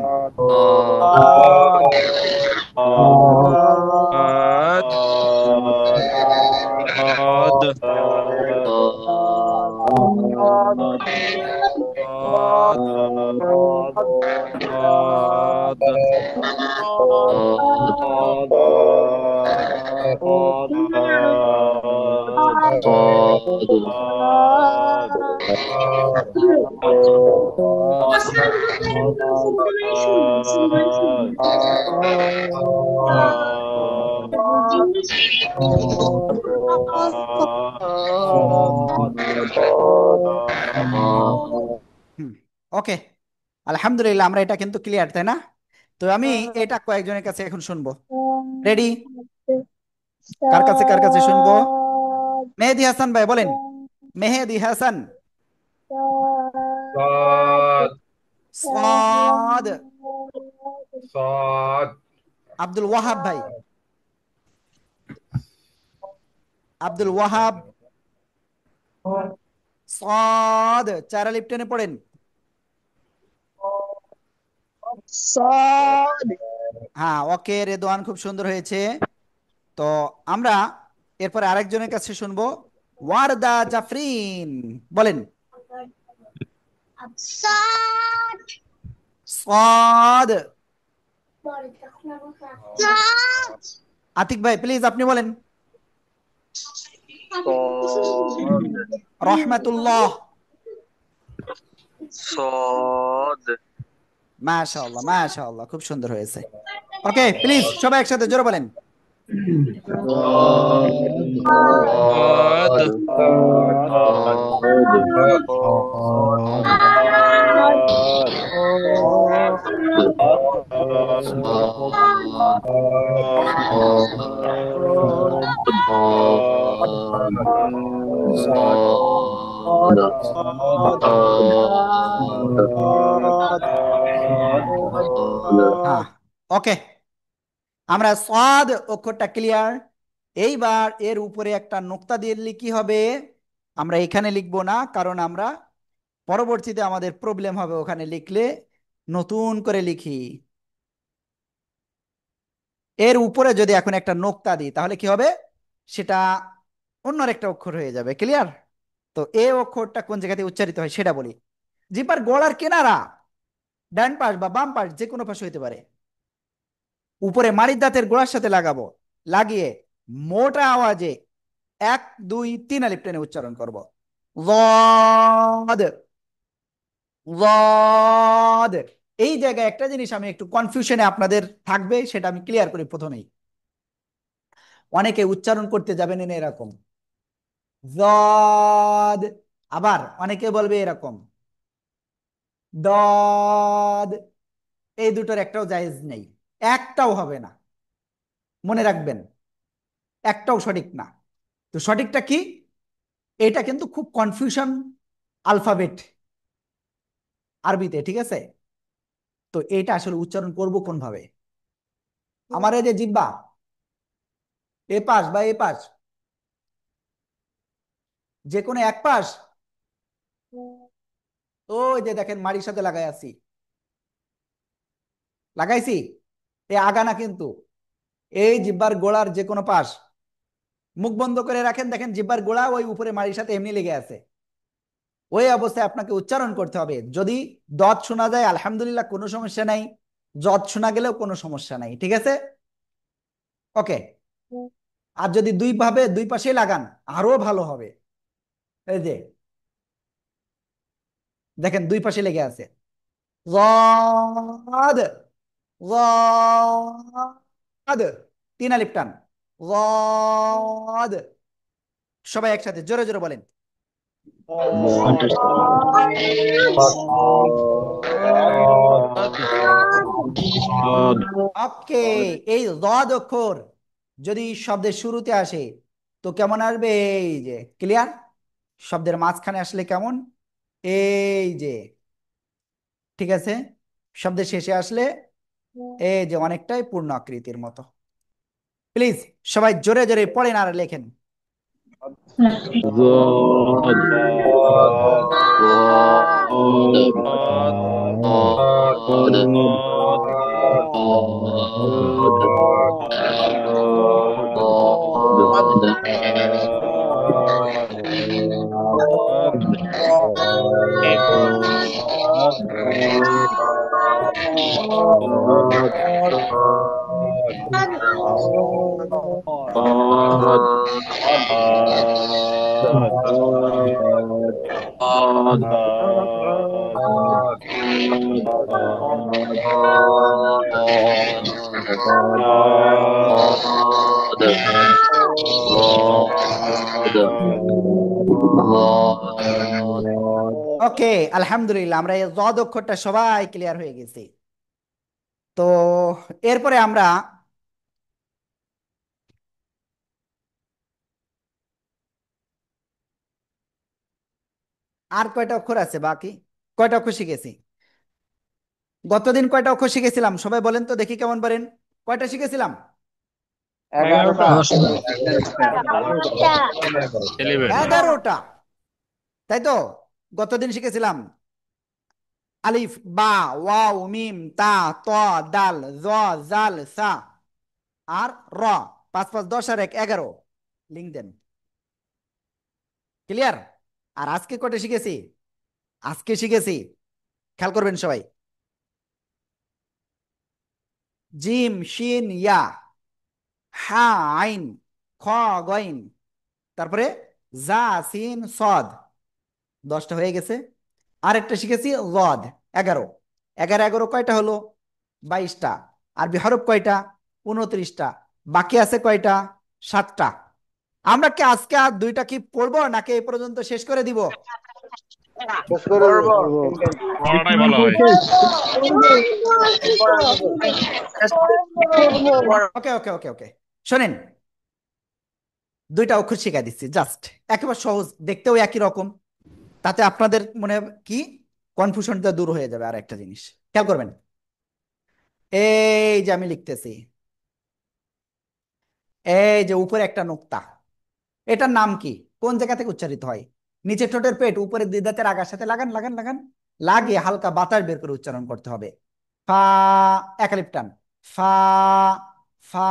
Speaker 1: হুম, ওকে, আলহামদুলিল্লাহ, আমরা এটা কিন্তু ক্লিয়ার, তাই না? তো আমি এটা কয়েকজনের কাছে এখন শুনবো। রেডি? কার কাছে কার কাছে শুনবো? মেহেদি হাসান ভাই বলেন, মেহেদি হাসান।
Speaker 5: صاد
Speaker 1: সাদ।
Speaker 5: صاد
Speaker 1: আব্দুল ওয়াহাব ভাই, আব্দুল ওয়াহাব। সাদ, চার আলিফ টেনে পড়েন। হ্যাঁ, ওকে রেদওয়ান, খুব সুন্দর হয়েছে। তো আমরা এরপরে আরেকজনের কাছে শুনবো, ওয়ারদা জাফরিন বলেন, সাদ। আতিক ভাই প্লিজ আপনি বলেন, রহমাতুল্লাহ।
Speaker 2: صاد
Speaker 1: মাশাআল্লাহ, মাশাআল্লাহ, খুব সুন্দর হয়েছে। ওকে, প্লিজ সবাই একসাথে জোরে বলেন,
Speaker 2: صاد
Speaker 1: হ্যাঁ, ওকে, আমরা সাদ অক্ষরটা ক্লিয়ার। এইবার এর উপরে একটা নোক্তা দিলে কি হবে? আমরা এখানে লিখবো না, কারণ আমরা পরবর্তীতে আমাদের প্রবলেম হবে ওখানে লিখলে। নতুন করে লিখি। এর উপরে যদি এখন একটা নোক্তা দিই তাহলে কি হবে? সেটা অন্য একটা অক্ষর হয়ে যাবে। ক্লিয়ার? তো এ অক্ষরটা কোন জায়গাতে উচ্চারিত হয় সেটা বলি। জিপার গলার কিনারা, ডান পাশ বা বাম পাশ যে কোনো পাশ হইতে পারে, উপরে মাড়ির দাঁতের গোড়ার সাথে লাগাবো। লাগিয়ে মোটা আওয়াজে এক, দুই, তিন আলিফ টেনে উচ্চারণ করবো। ضاد ضاد। এই জায়গায় একটা জিনিস আমি একটু কনফিউশনে আপনাদের থাকবে, সেটা আমি ক্লিয়ার করি প্রথমেই। অনেকে উচ্চারণ করতে যাবেন না এরকম ضاد, আবার অনেকে বলবে এরকম দদ। এই দুটোর একটাও জায়েজ নেই, একটাও হবে না, মনে রাখবেন, একটাও সঠিক না। তো সঠিকটা কি? এটা কিন্তু খুব কনফিউশন আলফাবেট আরবিতে, ঠিক আছে? তো এটা আসলে উচ্চারণ করব কোন ভাবে? আমার এই যে জিব্বা, এ পাশ বা এ পাশ, যে কোনো এক পাশ, ওই যে দেখেন মাড়ির সাথে লাগাই আছি, লাগাইছি, এই আগা না কিন্তু, এই জিহ্বার গোড়ার যে কোনো পাশ। মুখ বন্ধ করে রাখেন, দেখেন জিহ্বার গোড়া ওই উপরে মাড়ির সাথে এমনি লেগে আছে। ওই অবস্থায় আপনাকে উচ্চারণ করতে হবে। যদি দত শোনা যায় আলহামদুলিল্লাহ, কোনো সমস্যা নাই। যত শোনা গেলেও কোনো সমস্যা নাই, ঠিক আছে? ওকে। আর যদি দুই ভাবে দুই পাশে লাগান আরো ভালো হবে। এই যে দেখেন দুই পাশে লেগে আছে। ضاد ضاد তিন আলিফ টান। ضاد সবাই একসাথে জোরে জোরে বলেন। ওকে। এই ضاد অক্ষর যদি শব্দের শুরুতে আসে তো কেমন আসবে? এই যে ক্লিয়ার। শব্দের মাঝখানে আসলে কেমন? এই যে, ঠিক আছে। শব্দের শেষে আসলে এই যে অনেকটাই পূর্ণ আকৃতির মতো। প্লিজ সবাই জোরে জোরে পড়েন আর লেখেন।
Speaker 7: ضاد
Speaker 1: ওকে, আলহামদুলিল্লাহ আমরা এই জদ অক্ষরটা সবাই ক্লিয়ার হয়ে গেছি। তো এরপরে আমরা আর কয়টা অক্ষর আছে বাকি? কয়টা অক্ষর শিখেছি? গতদিন কয়টা অক্ষর শিখেছিলাম সবাই বলেন তো দেখি, কেমন পারেন? কয়টা শিখেছিলাম?
Speaker 3: 11টা।
Speaker 1: 11টা, তাই তো? গতদিন শিখেছিলাম আলিফ, বা, ওয়াও, মিম, তা, ত, দাল, জ, জাল, সা আর র। 5 5 10 আর 1 11 লিঙ্ক দেন। ক্লিয়ার? আর আজকে কয়টা শিখেছি? আজকে শিখেছি, খেয়াল করবেন সবাই, জিম, শিন, ইয়া, হা, আইন, খ, গইন, তারপরে জা, সিন, সদ। 10টা হয়ে গেছে। আরেকটা শিখেছি লদ, 11। 11 11 কয়টা হলো? 22টা। আরবি হরফ কয়টা? 29টা। বাকি আছে কয়টা? 7টা। আমরা কি আজকে আর দুইটা কি পড়বো নাকি এই পর্যন্ত শেষ করে দিব?
Speaker 2: পড়াটাই ভালো হয়।
Speaker 1: ওকে ওকে ওকে ওকে, শোনেন, দুইটা অক্ষর শিখাই দিচ্ছি, জাস্ট একেবারে সহজ, দেখতেও একই রকম। তাতে আপনাদের মনে কি কনফিউশনটা দূর হয়ে যাবে। আর একটা জিনিস খেয়াল করবেন, এই যে আমি লিখতেছি, এই যে উপরে একটা নোক্তা, এটার নাম কি? কোন জায়গা থেকে উচ্চারিত হয়? নিচে ঠোঁটের পেট, উপরে দুই দাঁতের আগার সাথে লাগান লাগান লাগান, লাগিয়ে হালকা বাতাস বের করে উচ্চারণ করতে হবে। ফা, একালিপ টান, ফা, ফা,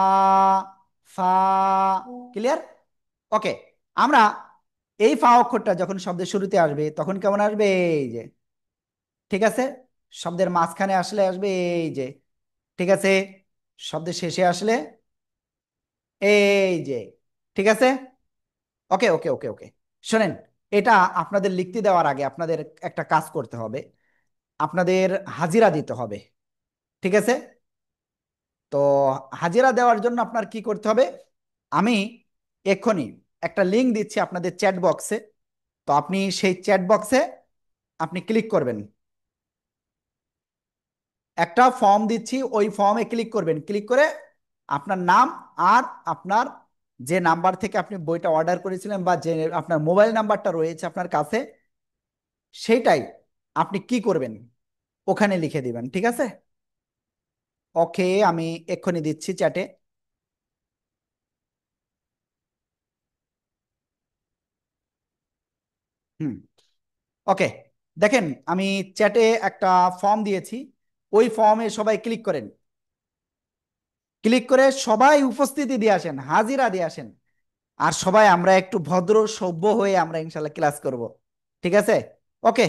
Speaker 1: ফা। ক্লিয়ার? ওকে। আমরা এই ফা অক্ষরটা যখন শব্দের শুরুতে আসবে তখন কেমন আসবে? এই যে, ঠিক আছে। শব্দের মাঝখানে আসলে আসবে এই যে, ঠিক আছে। শব্দের শেষে আসলে এই যে, ঠিক আছে। ওকে ওকে ওকে ওকে, শোনেন, এটা আপনাদের লিখতে দেওয়ার আগে আপনাদের একটা কাজ করতে হবে। আপনাদের হাজিরা দিতে হবে, ঠিক আছে? তো হাজিরা দেওয়ার জন্য আপনার কি করতে হবে? আমি এক্ষুনি একটা লিংক দিচ্ছি আপনাদের চ্যাট বক্সে। তো আপনি সেই চ্যাট বক্সে আপনি ক্লিক করবেন। একটা ফর্ম দিচ্ছি, ওই ফর্মে ক্লিক করবেন। ক্লিক করে আপনার নাম আর আপনার যে নাম্বার থেকে আপনি বইটা অর্ডার করেছিলেন বা যে আপনার মোবাইল নাম্বারটা রয়েছে আপনার কাছে, সেইটাই আপনি কি করবেন ওখানে লিখে দিবেন, ঠিক আছে? ওকে, আমি এক্ষুনি দিচ্ছি চ্যাটে। হুম, ওকে। দেখেন আমি চ্যাটে একটা ফর্ম দিয়েছি, ওই ফর্মে সবাই ক্লিক করেন। ক্লিক করে সবাই উপস্থিতি দিয়ে আসেন, হাজিরা দিয়ে আসেন। আর সবাই আমরা একটু ভদ্র সভ্য হয়ে আমরা ইনশাল্লাহ ক্লাস করব। ঠিক আছে? ওকে,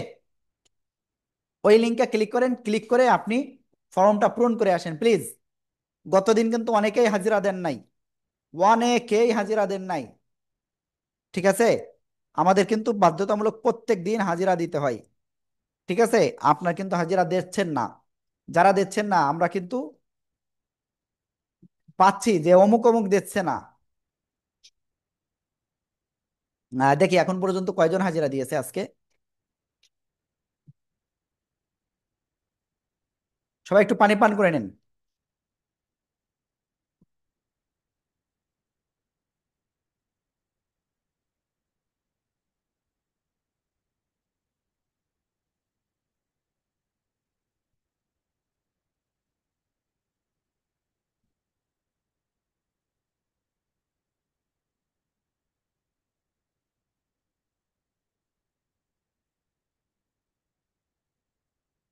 Speaker 1: ওই লিঙ্কে ক্লিক করেন, ক্লিক করে আপনি ফর্মটা পূরণ করে আসেন প্লিজ। গতদিন কিন্তু অনেকেই হাজিরা দেন নাই, অনেকেই হাজিরা দেন নাই। ঠিক আছে? আমাদের কিন্তু বাধ্যতামূলক প্রত্যেক দিন হাজিরা দিতে হয়। ঠিক আছে? আপনার কিন্তু হাজিরা দিচ্ছেন না, যারা দিচ্ছেন না আমরা কিন্তু পাচ্ছি যে অমুক অমুক দিচ্ছে না। দেখি এখন পর্যন্ত কয়জন হাজিরা দিয়েছে আজকে। সবাই একটু পানি পান করে নেন।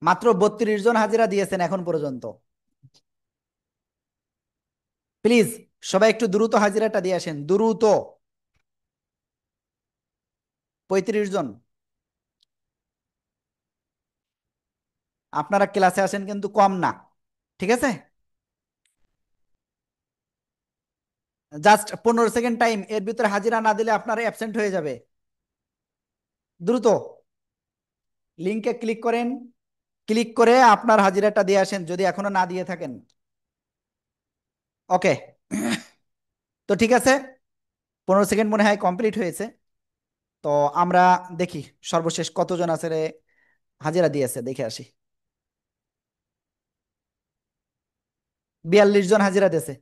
Speaker 1: মাত্র 32 জন হাজিরা দিয়েছেন এখন পর্যন্ত। প্লিজ সবাই একটু দ্রুত হাজিরাটা দিয়ে আসেন, দ্রুত। 35 জন। আপনারা ক্লাসে আসেন কিন্তু কম না। ঠিক আছে? জাস্ট 15 সেকেন্ড টাইম, এর ভিতরে হাজিরা না দিলে আপনারা অ্যাবসেন্ট হয়ে যাবে। দ্রুত লিংকে ক্লিক করেন, ক্লিক করে আপনার হাজিরাটা দিয়ে আসেন যদি এখনো না দিয়ে থাকেন। ওকে, তো ঠিক আছে, 15 সেকেন্ড মনে হয় কমপ্লিট হয়েছে। তো আমরা দেখি সর্বশেষ কতজন আছে রে হাজিরা দিয়েছে, দেখে আসি। 42 জন হাজিরা দিয়েছে।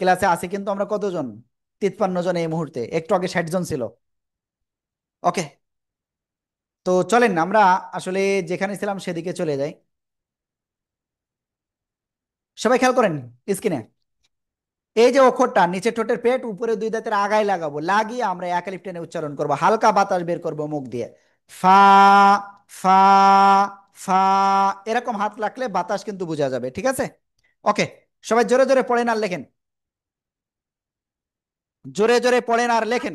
Speaker 1: ক্লাসে আছে কিন্তু আমরা কতজন? 53 জন এই মুহূর্তে, একটু আগে 60 জন ছিল। ওকে, তো চলেন আমরা আসলে যেখানে ছিলাম সেদিকে চলে যাই। সবাই খেয়াল করেন স্ক্রিনে, এই যে অক্ষরটা নিচে ঠোঁটের পেট, উপরে দুই দাঁতের আগায় লাগাবো, লাগিয়ে আমরা একালিপ টেনে উচ্চারণ করবো, হালকা বাতাস বের করবো মুখ দিয়ে। ফা, ফা, ফা, এরকম হাত লাগলে বাতাস কিন্তু বোঝা যাবে। ঠিক আছে? ওকে, সবাই জোরে জোরে পড়েন আর লেখেন, জোরে জোরে পড়েন আর লেখেন।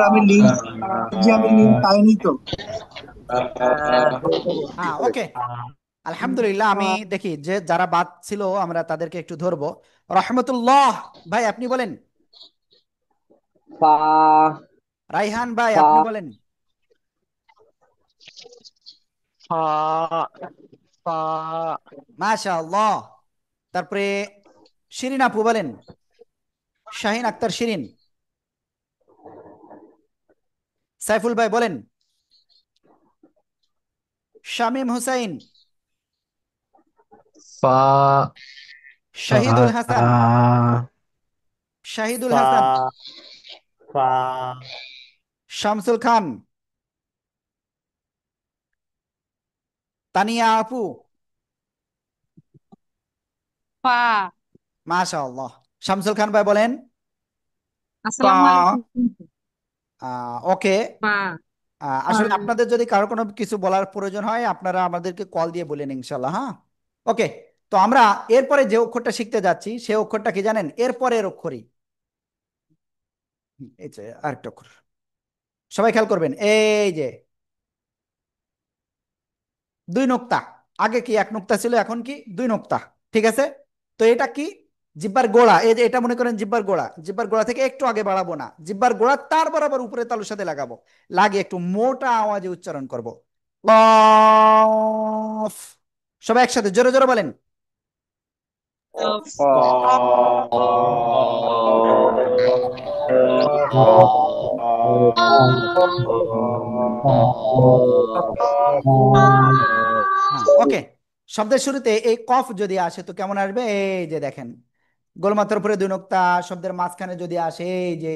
Speaker 3: আমি লিঙ্ক আমি লিঙ্ক পাইনি তো।
Speaker 1: হ্যাঁ, ওকে, আলহামদুলিল্লাহ। আমি দেখি যে যারা বাদ ছিল আমরা তাদেরকে একটু ধরবো। রহমতুল্লাহ ভাই আপনি বলেন।
Speaker 4: ফা,
Speaker 1: রাইহান ভাই
Speaker 4: ফা,
Speaker 1: আপনি বলেন।
Speaker 7: ফা, ফা,
Speaker 1: মাশাআল্লাহ। তারপরে শিরিন আপু বলেন। শাহিন আক্তার শিরিন। সাইফুল ভাই বলেন। শামীম হুসাইন।
Speaker 7: ফা,
Speaker 1: শাহিদুল হাসান।
Speaker 7: ফা,
Speaker 1: শাহিদুল
Speaker 7: ফা,
Speaker 1: হাসান।
Speaker 7: ফা,
Speaker 1: শামসুল খান। তানিয়া আপু।
Speaker 6: পা।
Speaker 1: মাশাআল্লাহ। শামসুল খান ভাই বলেন।
Speaker 7: ফা।
Speaker 6: আসসালামু আলাইকুম।
Speaker 1: ওকে,
Speaker 6: পা।
Speaker 1: আসলে আপনাদের যদি কারো কোনো কিছু বলার প্রয়োজন হয় আপনারা আমাদেরকে কল দিয়ে বলেন ইনশাল্লাহ। হ্যাঁ, ওকে। তো আমরা এরপরে যে অক্ষরটা শিখতে যাচ্ছি সে অক্ষরটা কি জানেন? এরপরের অক্ষরই। এই যে আরেকটা অক্ষর, সবাই খেয়াল করবেন। এই যে 2 নোক্তা, আগে কি 1 নোক্তা ছিল, এখন কি 2 নোক্তা। ঠিক আছে? তো এটা কি? জিব্বার গোড়া। এই যে এটা মনে করেন জিব্বার গোড়া, জিব্বার গোড়া থেকে একটু আগে বাড়াবো না, জিব্বার গোড়া তার বরাবর উপরে তালুর সাথে লাগাবো, লাগিয়ে একটু মোটা আওয়াজে উচ্চারণ করব। কফ। সবাই একসাথে জোরে জোরে বলেন। হ্যাঁ, ওকে। শব্দের শুরুতে এই কফ যদি আসে তো কেমন আসবে? এই যে দেখেন, গোলমাথার উপরে দুই নোক্তা, শব্দের মাঝখানে যদি আসে এই যে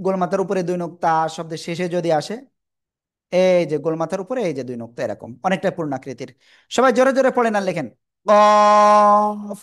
Speaker 1: গোলমাথার উপরে দুই নোক্তা, শব্দের শেষে যদি আসে এই যে গোলমাথার উপরে এই যে দুই নোক্তা, এরকম অনেকটা পূর্ণাকৃতির। সবাই জোরে জোরে পড়েন আর লেখেন কফ।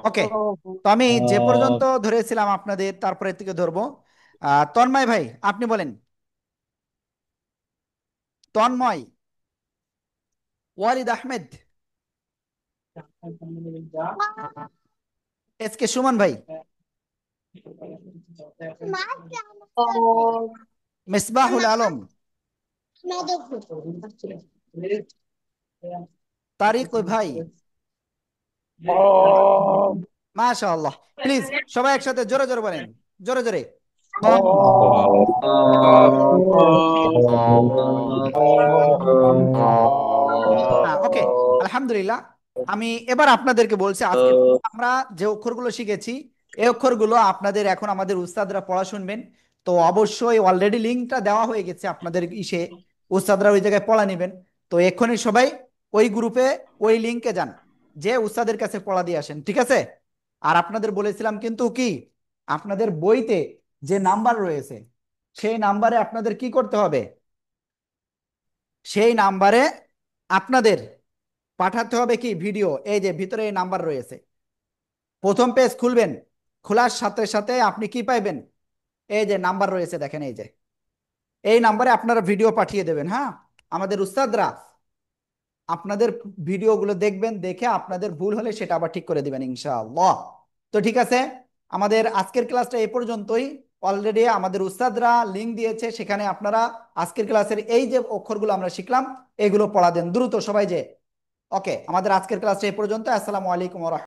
Speaker 1: ওকে, তো আমি যে পর্যন্ত ধরেছিলাম আপনাদের তারপরে থেকে ধরবো। তন্ময় ভাই আপনি বলেন। তন্ময়, ওয়ালিদ আহমেদ, এস কে সুমন ভাই, মিসবাহুল আলম, তারিক ভাই, মাশাআল্লাহ। প্লিজ সবাই একসাথে জোরে জোরে বলেন, জোরে জোরে। হ্যাঁ, ওকে, আলহামদুলিল্লাহ। আমি এবার আপনাদেরকে বলছি, আজকে আমরা যে অক্ষরগুলো শিখেছি এই অক্ষরগুলো আপনাদের এখন আমাদের উস্তাদরা পড়া শুনবেন। তো অবশ্যই অলরেডি লিঙ্কটা দেওয়া হয়ে গেছে আপনাদের ইসে, উস্তাদরা ওই জায়গায় পড়া নেবেন। তো এক্ষুনি সবাই ওই গ্রুপে ওই লিঙ্কে যান, যে উস্তাদের কাছে পড়া দিয়ে আসেন, ঠিক আছে? আর আপনাদের বলেছিলাম কিন্তু কি, আপনাদের বইতে যে নাম্বার রয়েছে সেই নাম্বারে আপনাদের কি করতে হবে? সেই নাম্বারে আপনাদের পাঠাতে হবে কি ভিডিও। এই যে ভিতরে এই নাম্বার রয়েছে, প্রথম পেজ খুলবেন, খোলার সাথে সাথে আপনি কি পাইবেন? এই যে নাম্বার রয়েছে দেখেন, এই যে এই নাম্বারে আপনারা ভিডিও পাঠিয়ে দেবেন। হ্যাঁ, আমাদের উস্তাদরা আপনাদের ভিডিওগুলো দেখবেন, দেখে আপনাদের ভুল হলে সেটা আবার ঠিক করে দিবেন ইনশাআল্লাহ। তো ঠিক আছে, আমাদের আজকের ক্লাসটা এ পর্যন্তই। অলরেডি আমাদের উস্তাদরা লিংক দিয়েছে, সেখানে আপনারা আজকের ক্লাসের এই যে অক্ষরগুলো আমরা শিখলাম এগুলো পড়া দেন দ্রুত সবাই যে। ওকে, আমাদের আজকের ক্লাসটা এ পর্যন্ত। আসসালামু আলাইকুম ওয়া রাহমাতুল্লাহ।